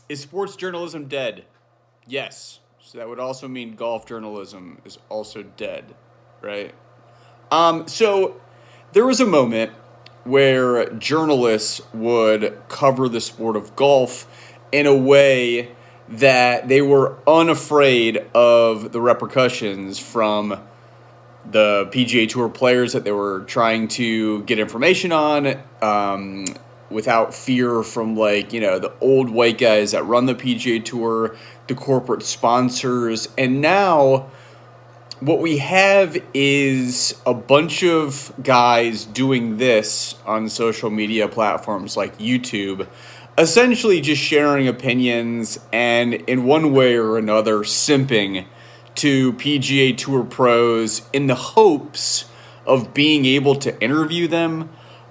Is sports journalism dead? Yes. So that would also mean golf journalism is also dead, right? So there was a moment where journalists would cover the sport of golf in a way that they were unafraid of the repercussions from the PGA Tour players that they were trying to get information on, without fear from, like, the old white guys that run the PGA Tour, the corporate sponsors. And now what we have is a bunch of guys doing this on social media platforms like YouTube, essentially just sharing opinions and, in one way or another, simping to PGA Tour pros in the hopes of being able to interview them.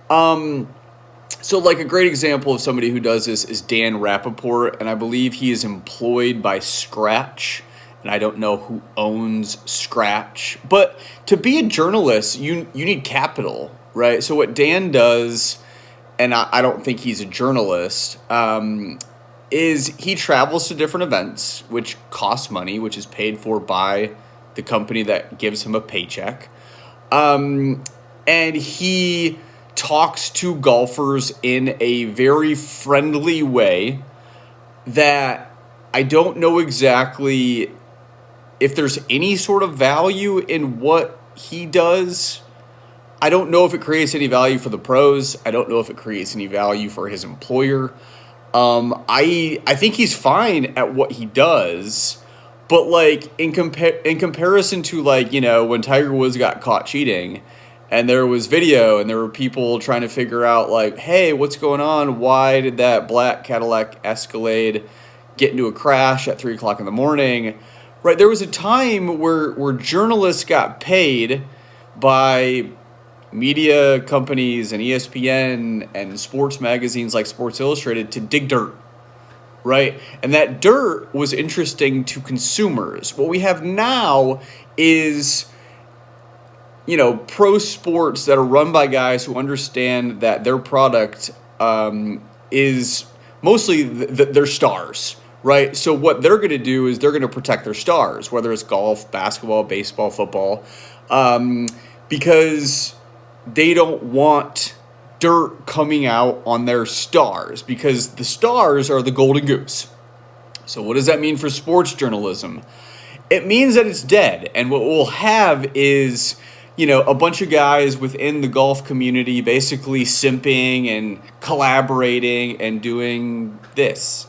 So, like, a great example of somebody who does this is Dan Rappaport, and I believe he is employed by Scratch, and I don't know who owns Scratch. But to be a journalist, you need capital, right? So what Dan does, and I don't think he's a journalist, is he travels to different events, which cost money, which is paid for by the company that gives him a paycheck. And he talks to golfers in a very friendly way that I don't know exactly if there's any sort of value in what he does. I don't know if it creates any value for the pros. I don't know if it creates any value for his employer. I think he's fine at what he does, but, like, in comparison to, like, when Tiger Woods got caught cheating, and there was video, and there were people trying to figure out, like, hey, what's going on? Why did that black Cadillac Escalade get into a crash at 3 o'clock in the morning? Right, there was a time where journalists got paid by media companies and ESPN and sports magazines like Sports Illustrated to dig dirt, right? And that dirt was interesting to consumers. What we have now is, pro sports that are run by guys who understand that their product is mostly their stars, right? So what they're going to do is they're going to protect their stars, whether it's golf, basketball, baseball, football, because they don't want dirt coming out on their stars, because the stars are the golden goose. So what does that mean for sports journalism? It means that it's dead. And what we'll have is, a bunch of guys within the golf community basically simping and collaborating and doing this.